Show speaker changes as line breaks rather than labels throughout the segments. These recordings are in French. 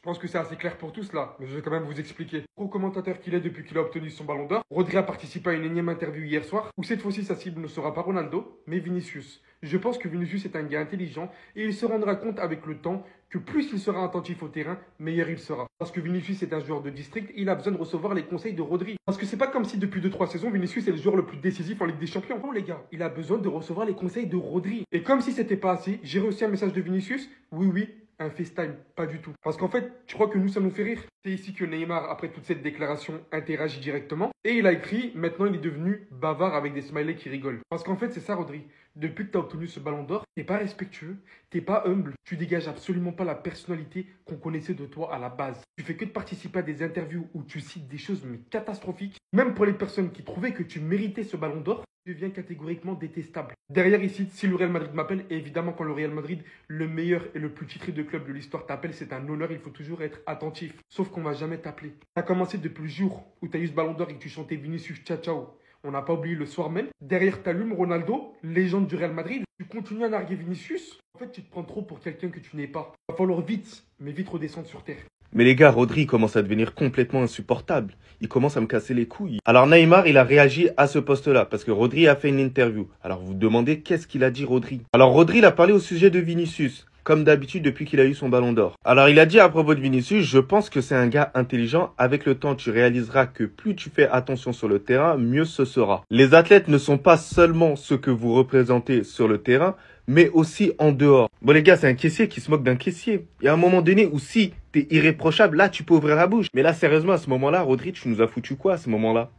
pense que c'est assez clair pour tous là, mais je vais quand même vous expliquer. Pro commentateur qu'il est depuis qu'il a obtenu son ballon d'or, Rodri a participé à une énième interview hier soir, où cette fois-ci sa cible ne sera pas Ronaldo, mais Vinicius. Je pense que Vinicius est un gars intelligent et il se rendra compte avec le temps que plus il sera attentif au terrain, meilleur il sera. Parce que Vinicius est un joueur de district, il a besoin de recevoir les conseils de Rodri. Parce que c'est pas comme si depuis 2-3 saisons, Vinicius est le joueur le plus décisif en Ligue des Champions. Non les gars, il a besoin de recevoir les conseils de Rodri. Et comme si c'était pas assez, j'ai reçu un message de Vinicius, oui, un FaceTime, pas du tout. Parce qu'en fait, tu crois que nous, ça nous fait rire? C'est ici que Neymar, après toute cette déclaration, interagit directement. Et il a écrit, maintenant il est devenu bavard avec des smileys qui rigolent. Parce qu'en fait, c'est ça, Rodri. Depuis que tu as obtenu ce ballon d'or, t'es pas respectueux, t'es pas humble, tu dégages absolument pas la personnalité qu'on connaissait de toi à la base. Tu fais que de participer à des interviews où tu cites des choses mais catastrophiques. Même pour les personnes qui trouvaient que tu méritais ce ballon d'or, devient catégoriquement détestable. Derrière ici, si le Real Madrid m'appelle, et évidemment quand le Real Madrid, le meilleur et le plus titré de club de l'histoire t'appelle, c'est un honneur, il faut toujours être attentif. Sauf qu'on va jamais t'appeler. Tu as commencé depuis le jour où tu as eu ce ballon d'or et que tu chantais Vinicius ciao ciao. On n'a pas oublié le soir même. Derrière t'allumes Ronaldo, légende du Real Madrid. Tu continues à narguer Vinicius. En fait, tu te prends trop pour quelqu'un que tu n'es pas. Il va falloir vite, mais vite redescendre sur terre.
Mais les gars, Rodri commence à devenir complètement insupportable. Il commence à me casser les couilles. Alors Neymar, il a réagi à ce poste-là, parce que Rodri a fait une interview. Alors vous vous demandez qu'est-ce qu'il a dit Rodri. Alors Rodri, il a parlé au sujet de Vinicius, comme d'habitude depuis qu'il a eu son ballon d'or. Alors il a dit à propos de Vinicius, je pense que c'est un gars intelligent. Avec le temps, tu réaliseras que plus tu fais attention sur le terrain, mieux ce sera. Les athlètes ne sont pas seulement ce que vous représentez sur le terrain, mais aussi en dehors. Bon les gars, c'est un caissier qui se moque d'un caissier. Il y a un moment donné où si t'es irréprochable, là tu peux ouvrir la bouche. Mais là sérieusement, à ce moment-là, Rodri, tu nous as foutu quoi à ce moment-là?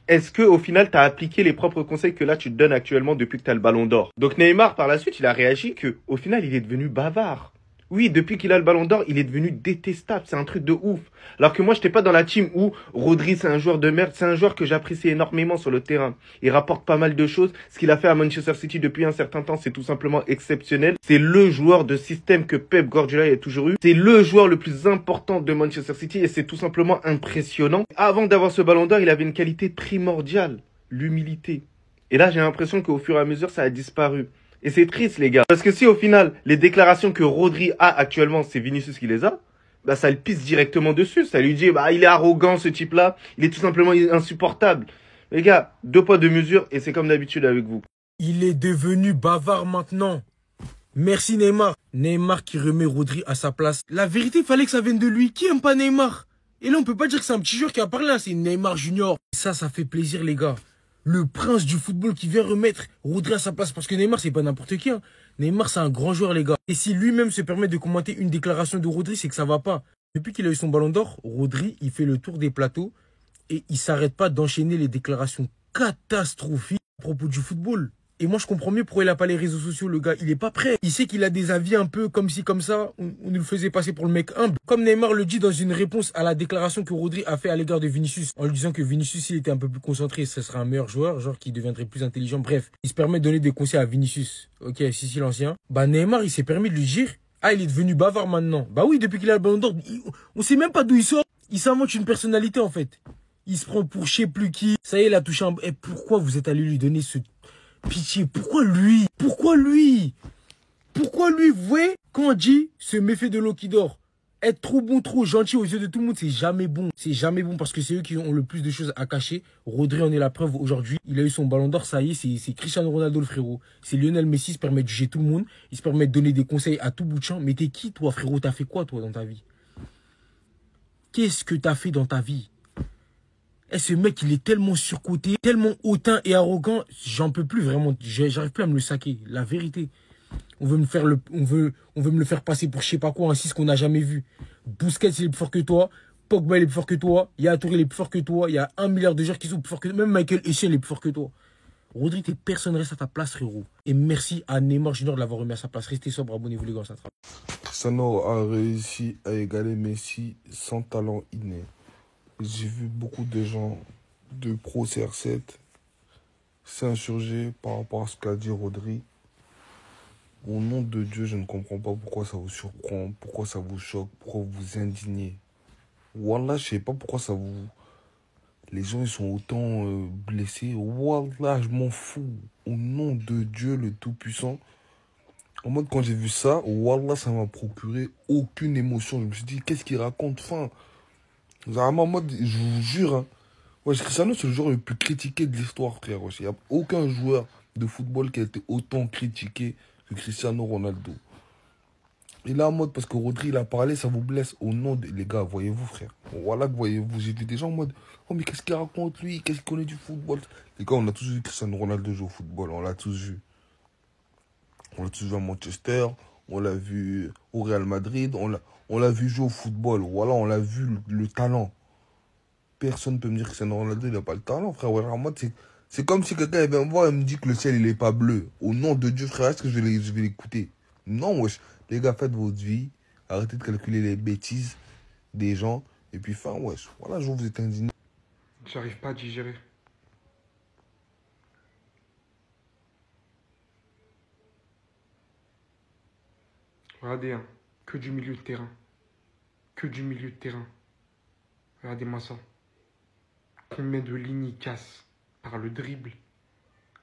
Est-ce que au final t'as appliqué les propres conseils que là tu te donnes actuellement depuis que t'as le ballon d'or? Donc Neymar par la suite il a réagi que au final il est devenu bavard. Oui, depuis qu'il a le ballon d'or, il est devenu détestable. C'est un truc de ouf. Alors que moi, j'étais pas dans la team où Rodri, c'est un joueur de merde. C'est un joueur que j'apprécie énormément sur le terrain. Il rapporte pas mal de choses. Ce qu'il a fait à Manchester City depuis un certain temps, c'est tout simplement exceptionnel. C'est le joueur de système que Pep Guardiola a toujours eu. C'est le joueur le plus important de Manchester City et c'est tout simplement impressionnant. Avant d'avoir ce ballon d'or, il avait une qualité primordiale. L'humilité. Et là, j'ai l'impression qu'au fur et à mesure, ça a disparu. Et c'est triste, les gars. Parce que si au final, les déclarations que Rodri a actuellement, c'est Vinicius qui les a, bah ça le pisse directement dessus. Ça lui dit, bah il est arrogant ce type-là, il est tout simplement insupportable. Les gars, 2 poids 2 mesures et c'est comme d'habitude avec vous.
Il est devenu bavard maintenant. Merci Neymar. Neymar qui remet Rodri à sa place. La vérité, il fallait que ça vienne de lui. Qui aime pas Neymar? Et là, on peut pas dire que c'est un petit joueur qui a parlé là, c'est Neymar Junior. Ça fait plaisir les gars. Le prince du football qui vient remettre Rodri à sa place. Parce que Neymar, c'est pas n'importe qui. Hein. Neymar, c'est un grand joueur, les gars. Et si lui-même se permet de commenter une déclaration de Rodri, c'est que ça va pas. Depuis qu'il a eu son ballon d'or, Rodri, il fait le tour des plateaux et il s'arrête pas d'enchaîner les déclarations catastrophiques à propos du football. Et moi, je comprends mieux pourquoi il n'a pas les réseaux sociaux, le gars. Il est pas prêt. Il sait qu'il a des avis un peu comme ci, comme ça. On nous le faisait passer pour le mec humble. Comme Neymar le dit dans une réponse à la déclaration que Rodri a fait à l'égard de Vinicius, en lui disant que Vinicius, s'il était un peu plus concentré, ce serait un meilleur joueur, genre qui deviendrait plus intelligent. Bref, il se permet de donner des conseils à Vinicius. Ok, si, l'ancien. Bah, Neymar, il s'est permis de lui dire, ah, il est devenu bavard maintenant. Bah oui, depuis qu'il a le ballon d'or, on sait même pas d'où il sort. Il s'invente une personnalité, en fait. Il se prend pour je sais plus qui. Ça y est, il a touché un... Et pourquoi vous êtes allé lui donner ce... Pitié, pourquoi lui? Pourquoi lui? Pourquoi lui? Vous voyez, quand on dit se méfier de l'eau qui dort, être trop bon, trop gentil aux yeux de tout le monde, c'est jamais bon. C'est jamais bon parce que c'est eux qui ont le plus de choses à cacher. Rodri en est la preuve aujourd'hui. Il a eu son ballon d'or, ça y est, c'est Cristiano Ronaldo le frérot. C'est Lionel Messi, il se permet de juger tout le monde. Il se permet de donner des conseils à tout bout de champ. Mais t'es qui toi frérot? T'as fait quoi toi dans ta vie? Qu'est-ce que t'as fait dans ta vie? Et ce mec, il est tellement surcoté, tellement hautain et arrogant, j'en peux plus vraiment. J'arrive plus à me le saquer, la vérité. On veut me le faire passer pour je sais pas quoi, un 6 qu'on n'a jamais vu. Busquets, il est plus fort que toi. Pogba, il est plus fort que toi. Yaya Touré, il est plus fort que toi. Il y a 1 milliard de joueurs qui sont plus forts que toi. Même Michael Essien, il est plus fort que toi. Rodri, t'es personne reste à ta place, frérot. Et merci à Neymar Junior de l'avoir remis à sa place. Restez sobre, abonnez-vous les gars, ça travaille.
Cristiano a réussi à égaler Messi sans talent inné. J'ai vu beaucoup de gens de Pro CR7 s'insurger par rapport à ce qu'a dit Rodri. Au nom de Dieu, je ne comprends pas pourquoi ça vous surprend, pourquoi ça vous choque, pourquoi vous vous indignez. Wallah, je sais pas pourquoi ça vous... Les gens, ils sont autant blessés. Wallah, je m'en fous. Au nom de Dieu, le Tout-Puissant, En mode, quand j'ai vu ça, Wallah, ça m'a procuré aucune émotion. Je me suis dit, qu'est-ce qu'il raconte? Enfin, vraiment, en mode, je vous jure, hein. Ouais, Cristiano, c'est le joueur le plus critiqué de l'histoire, frère. Il n'y a aucun joueur de football qui a été autant critiqué que Cristiano Ronaldo. Et là, en mode, parce que Rodri, il a parlé, ça vous blesse au nom de... Les gars, voyez-vous, frère. Voilà que voyez-vous. J'ai vu des gens en mode, oh, mais qu'est-ce qu'il raconte, lui? Qu'est-ce qu'il connaît du football? Les gars, on a tous vu Cristiano Ronaldo jouer au football. On l'a tous vu. On l'a tous vu à Manchester. On l'a vu au Real Madrid. On l'a vu jouer au football. Voilà, on l'a vu le talent. Personne ne peut me dire que Cristiano Ronaldo, il n'a pas le talent, frère. Ouais, en mode, c'est comme si quelqu'un vient me voir et me dit que le ciel, il n'est pas bleu. Au nom de Dieu, frère, est-ce que je vais l'écouter? Non, wesh. Les gars, faites votre vie. Arrêtez de calculer les bêtises des gens. Et puis, enfin, wesh. Voilà, je vous êtes indigné.
J'arrive pas à digérer. Regardez, hein, que du milieu de terrain. Que du milieu de terrain. Regardez-moi ça. Combien de lignes il casse par le dribble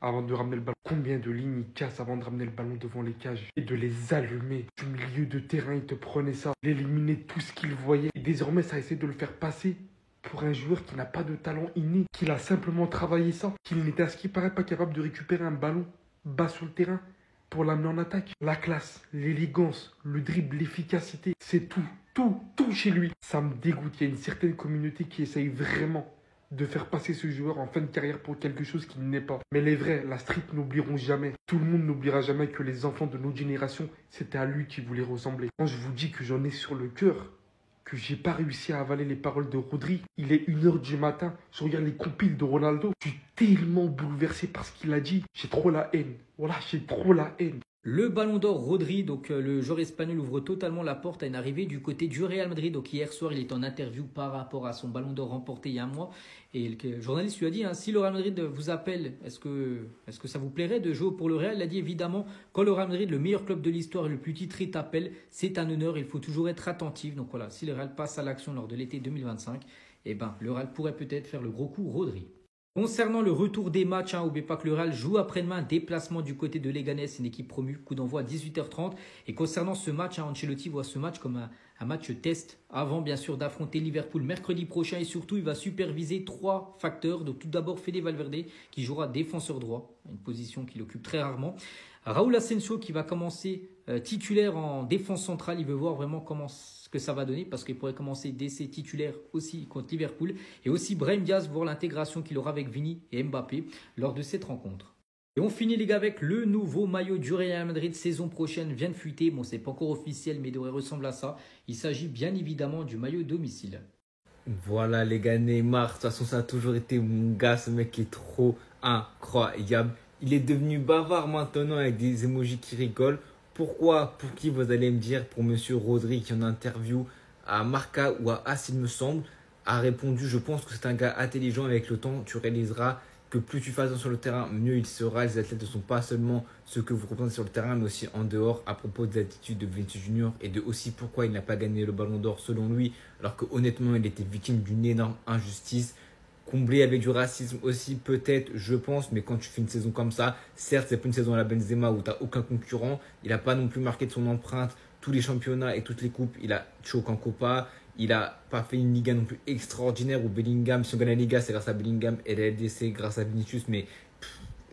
avant de ramener le ballon? Combien de lignes il casse avant de ramener le ballon devant les cages et de les allumer? Du milieu de terrain, il te prenait ça. Il éliminait tout ce qu'il voyait. Et désormais, ça essaie de le faire passer pour un joueur qui n'a pas de talent inné, qu'il a simplement travaillé ça, qu'il n'était à ce qui paraît pas capable de récupérer un ballon bas sur le terrain pour l'amener en attaque. La classe, l'élégance, le dribble, l'efficacité, c'est tout chez lui. Ça me dégoûte. Il y a une certaine communauté qui essaye vraiment de faire passer ce joueur en fin de carrière pour quelque chose qu'il n'est pas. Mais les vrais, la street n'oublieront jamais. Tout le monde n'oubliera jamais que les enfants de notre génération, c'était à lui qui voulait ressembler. Quand je vous dis que j'en ai sur le cœur, que j'ai pas réussi à avaler les paroles de Rodri, il est 1h du matin, je regarde les compiles de Ronaldo, je suis tellement bouleversé par ce qu'il a dit. J'ai trop la haine. Voilà, j'ai trop la haine.
Le Ballon d'Or Rodri, donc le joueur espagnol, ouvre totalement la porte à une arrivée du côté du Real Madrid. Donc hier soir, il est en interview par rapport à son Ballon d'Or remporté il y a un mois. Et le journaliste lui a dit, hein, si le Real Madrid vous appelle, est-ce que ça vous plairait de jouer pour le Real? Il a dit évidemment, quand le Real Madrid, le meilleur club de l'histoire et le plus titré, t'appelle, c'est un honneur, il faut toujours être attentif. Donc voilà, si le Real passe à l'action lors de l'été 2025, eh ben, le Real pourrait peut-être faire le gros coup Rodri. Concernant le retour des matchs, n'oubliez pas que le Real joue après-demain, déplacement du côté de Leganés, une équipe promue, coup d'envoi à 18h30. Et concernant ce match, Ancelotti voit ce match comme un match test avant bien sûr d'affronter Liverpool mercredi prochain. Et surtout, il va superviser 3 facteurs. Donc tout d'abord, Fede Valverde qui jouera défenseur droit, une position qu'il occupe très rarement. Raúl Asensio qui va commencer titulaire en défense centrale. Il veut voir vraiment ce que ça va donner parce qu'il pourrait commencer d'essai titulaire aussi contre Liverpool. Et aussi Brahim Diaz, voir l'intégration qu'il aura avec Vini et Mbappé lors de cette rencontre. Et on finit les gars avec le nouveau maillot du Real Madrid saison prochaine vient de fuiter. Bon, c'est pas encore officiel mais il devrait ressembler à ça. Il s'agit bien évidemment du maillot domicile.
Voilà les gars, Neymar, de toute façon ça a toujours été mon gars, ce mec est trop incroyable. Il est devenu bavard maintenant avec des emojis qui rigolent. Pourquoi? Pour qui vous allez me dire? Pour monsieur Rodri qui en interview à Marca ou à As il me semble a répondu, je pense que c'est un gars intelligent, avec le temps tu réaliseras que plus tu fais attention sur le terrain, mieux il sera. Les athlètes ne sont pas seulement ceux que vous représentez sur le terrain, mais aussi en dehors, à propos des attitudes de Vinicius Junior et de aussi pourquoi il n'a pas gagné le Ballon d'Or selon lui, alors que honnêtement il était victime d'une énorme injustice, comblée avec du racisme aussi peut-être, je pense, mais quand tu fais une saison comme ça, certes c'est pas une saison à la Benzema où tu n'as aucun concurrent, il n'a pas non plus marqué de son empreinte tous les championnats et toutes les coupes, il a choqué en Copa. Il n'a pas fait une Liga non plus extraordinaire où Bellingham, si on gagne la Liga, c'est grâce à Bellingham et la LDC grâce à Vinicius. Mais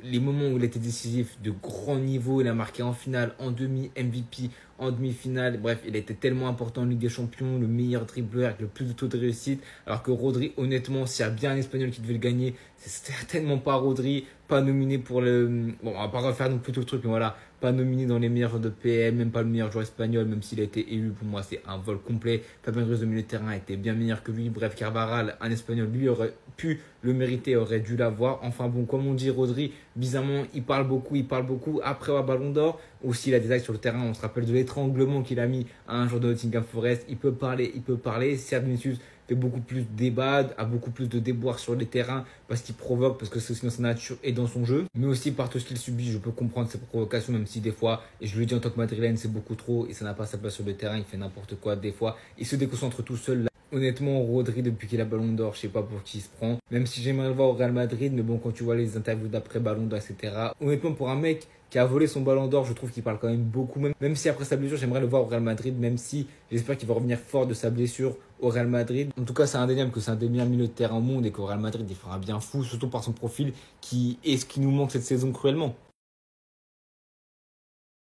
les moments où il était décisif de grand niveau, il a marqué en finale, en demi, MVP, en demi-finale. Bref, il était tellement important en Ligue des Champions, le meilleur dribbleur avec le plus de taux de réussite. Alors que Rodri, honnêtement, s'il y a bien un Espagnol qui devait le gagner, c'est certainement pas Rodri, pas nominé pour le... Bon, on va pas refaire non plus tout le truc, mais voilà, pas nominé dans les meilleurs joueurs de PL, même pas le meilleur joueur espagnol, même s'il a été élu, pour moi c'est un vol complet. Fabien Ruiz de milieu de terrain était bien meilleur que lui. Bref, Carvajal, un Espagnol, lui aurait pu le mériter, aurait dû l'avoir. Enfin bon, comme on dit, Rodri, bizarrement, il parle beaucoup. Après avoir Ballon d'Or, aussi il a des actes sur le terrain. On se rappelle de l'étranglement qu'il a mis à un joueur de Nottingham Forest. Il peut parler. Certes, Vinicius fait beaucoup plus de débats, a beaucoup plus de déboires sur les terrains parce qu'il provoque, parce que c'est aussi dans sa nature et dans son jeu, mais aussi par tout ce qu'il subit. Je peux comprendre ses provocations, même si des fois, et je le dis en tant que madrilène, c'est beaucoup trop et ça n'a pas sa place sur le terrain. Il fait n'importe quoi des fois, il se déconcentre tout seul. Honnêtement, Rodri, depuis qu'il a Ballon d'Or, je sais pas pour qui il se prend. Même si j'aimerais le voir au Real Madrid, mais bon, quand tu vois les interviews d'après Ballon d'Or, etc. Honnêtement, pour un mec qui a volé son Ballon d'Or, je trouve qu'il parle quand même beaucoup. Même si après sa blessure, j'aimerais le voir au Real Madrid, même si j'espère qu'il va revenir fort de sa blessure au Real Madrid. En tout cas, c'est indéniable que c'est un des meilleurs milieux de terrain au monde et qu'au Real Madrid, il fera bien fou, surtout par son profil qui est ce qui nous manque cette saison cruellement.